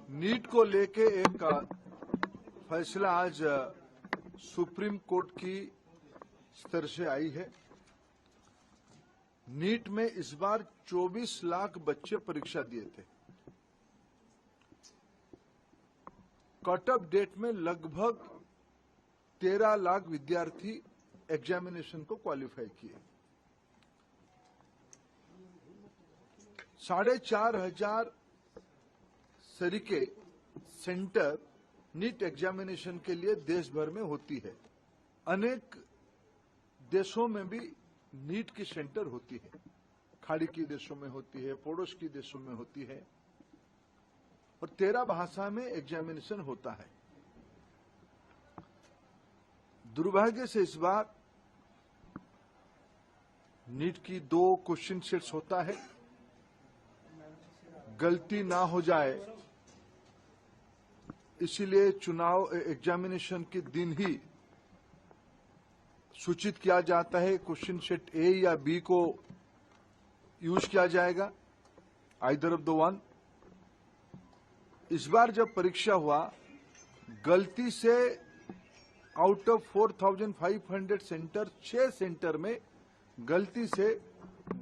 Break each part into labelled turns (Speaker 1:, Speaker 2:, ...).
Speaker 1: NEET को लेके एक फैसला आज सुप्रीम कोर्ट की स्तर से आई है। नीट में इस बार 24 लाख बच्चे परीक्षा दिए थे। कट ऑफ डेट में लगभग 13 लाख विद्यार्थी एग्जामिनेशन को क्वालिफाई किए। 4,500 तरीके सेंटर नीट एग्जामिनेशन के लिए देश भर में होती है। अनेक देशों में भी नीट की सेंटर होती है। खाड़ी के देशों में होती है, पड़ोस के देशों में होती है और 13 भाषा में एग्जामिनेशन होता है। दुर्भाग्य से इस बार नीट की 2 क्वेश्चन सेट्स होता है। गलती ना हो जाए इसीलिए चुनाव एग्जामिनेशन के दिन ही सूचित किया जाता है। क्वेश्चन सेट ए या बी को यूज किया जाएगा, आइदर ऑफ द वन। इस बार जब परीक्षा हुआ, गलती से आउट ऑफ 4,500 सेंटर 6 सेंटर में गलती से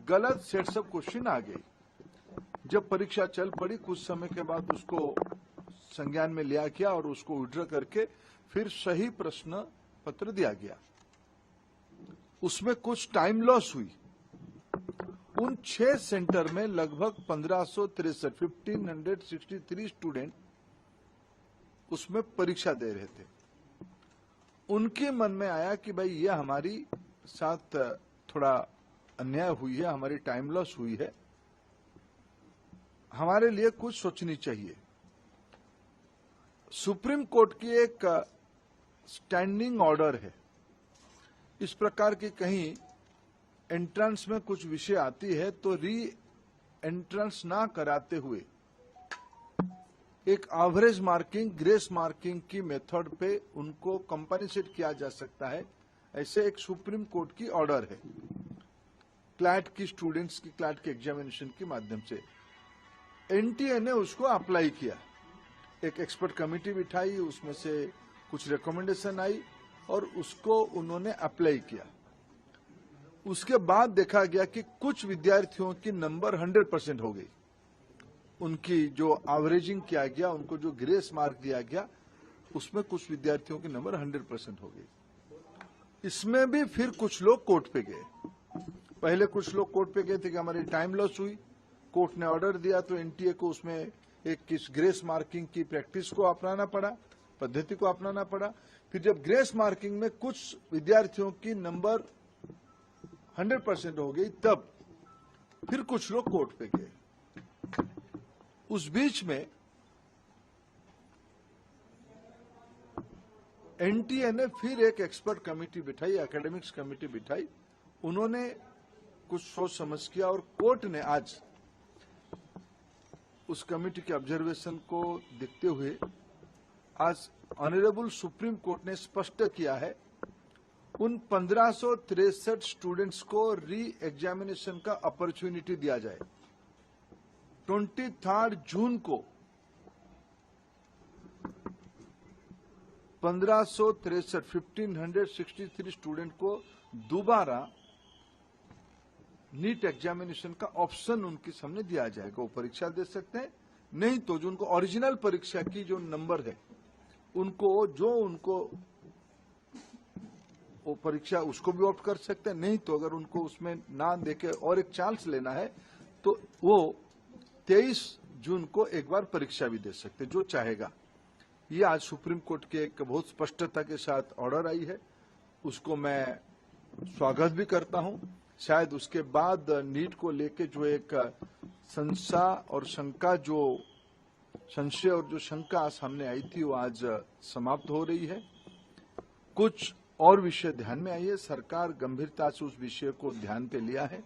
Speaker 1: गलत सेट्स ऑफ क्वेश्चन आ गए। जब परीक्षा चल पड़ी, कुछ समय के बाद उसको संज्ञान में लिया गया और उसको विड्रॉ करके फिर सही प्रश्न पत्र दिया गया। उसमें कुछ टाइम लॉस हुई। उन 6 सेंटर में लगभग 1563 स्टूडेंट उसमें परीक्षा दे रहे थे। उनके मन में आया कि भाई ये हमारी साथ थोड़ा अन्याय हुई है, हमारी टाइम लॉस हुई है, हमारे लिए कुछ सोचनी चाहिए। सुप्रीम कोर्ट की एक स्टैंडिंग ऑर्डर है। इस प्रकार की कहीं एंट्रेंस में कुछ विषय आती है तो री एंट्रेंस ना कराते हुए एक एवरेज मार्किंग, ग्रेस मार्किंग की मेथड पे उनको कंपनसेट किया जा सकता है। ऐसे एक सुप्रीम कोर्ट की ऑर्डर है क्लैट की स्टूडेंट्स की क्लैट के एग्जामिनेशन के माध्यम से। एनटीए ने उसको अप्लाई किया। एक एक्सपर्ट कमेटी बिठाई, उसमें से कुछ रिकमेंडेशन आई और उसको उन्होंने अप्लाई किया। उसके बाद देखा गया कि कुछ विद्यार्थियों की नंबर 100% हो गई। उनकी जो एवरेजिंग किया गया, उनको जो ग्रेस मार्क दिया गया, उसमें कुछ विद्यार्थियों की नंबर 100% हो गई। इसमें भी फिर कुछ लोग कोर्ट पे गए। पहले कुछ लोग कोर्ट पे गए थे कि हमारी टाइम लॉस हुई, कोर्ट ने ऑर्डर दिया तो एनटीए को उसमें एक किस ग्रेस मार्किंग की प्रैक्टिस को अपनाना पड़ा, पद्धति को अपनाना पड़ा। फिर जब ग्रेस मार्किंग में कुछ विद्यार्थियों की नंबर 100% हो गई, तब फिर कुछ लोग कोर्ट पे गए। उस बीच में एनटीए ने फिर एक एक्सपर्ट कमेटी बिठाई, एकेडमिक्स कमेटी बिठाई। उन्होंने कुछ सोच समझ किया और कोर्ट ने आज उस कमेटी के ऑब्जर्वेशन को देखते हुए आज ऑनरेबल सुप्रीम कोर्ट ने स्पष्ट किया है उन 1563 स्टूडेंट्स को री एग्जामिनेशन का अपॉर्चुनिटी दिया जाए। 23 जून को 1563 स्टूडेंट को दोबारा नीट एग्जामिनेशन का ऑप्शन उनके सामने दिया जाएगा। वो परीक्षा दे सकते हैं, नहीं तो जो उनको ओरिजिनल परीक्षा की जो नंबर है उनको वो परीक्षा उसको भी ऑप्ट कर सकते हैं। नहीं तो अगर उनको उसमें ना देके और एक चांस लेना है तो वो 23 जून को एक बार परीक्षा भी दे सकते हैं, जो चाहेगा। ये आज सुप्रीम कोर्ट के एक बहुत स्पष्टता के साथ ऑर्डर आई है, उसको मैं स्वागत भी करता हूं। शायद उसके बाद नीट को लेके जो एक संशय और शंका सामने आई थी, वो आज समाप्त हो रही है। कुछ और विषय ध्यान में आई है। सरकार गंभीरता से उस विषय को ध्यान पे लिया है।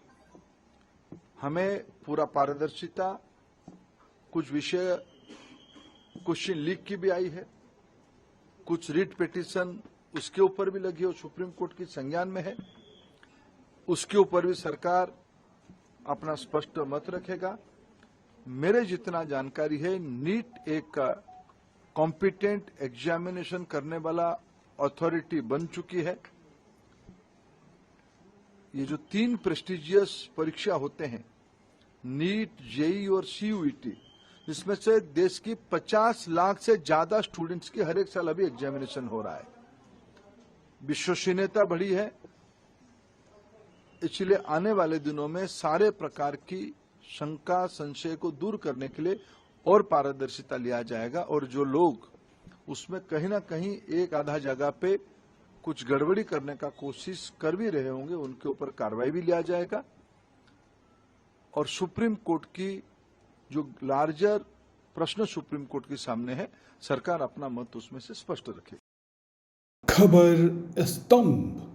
Speaker 1: हमें पूरा पारदर्शिता, कुछ विषय क्वेश्चन लीक की भी आई है, कुछ रिट पिटीशन उसके ऊपर भी लगी है, सुप्रीम कोर्ट की संज्ञान में है। उसके ऊपर भी सरकार अपना स्पष्ट मत रखेगा मेरे जितना जानकारी है, नीट एक कॉम्पिटेंट एग्जामिनेशन करने वाला अथॉरिटी बन चुकी है। ये जो 3 प्रेस्टिजियस परीक्षा होते हैं, नीट, जेई और सीयूईटी, इसमें से देश की 50 लाख से ज्यादा स्टूडेंट्स की हर एक साल अभी एग्जामिनेशन हो रहा है। विश्वसनीयता बढ़ी है, इसलिए आने वाले दिनों में सारे प्रकार की शंका संशय को दूर करने के लिए और पारदर्शिता लिया जाएगा, और जो लोग उसमें कहीं ना कहीं एक आधा जगह पे कुछ गड़बड़ी करने का कोशिश कर भी रहे होंगे, उनके ऊपर कार्रवाई भी लिया जाएगा। और सुप्रीम कोर्ट की जो लार्जर प्रश्न सुप्रीम कोर्ट के सामने है, सरकार अपना मत उसमें से स्पष्ट रखेगी।
Speaker 2: खबर स्तंभ।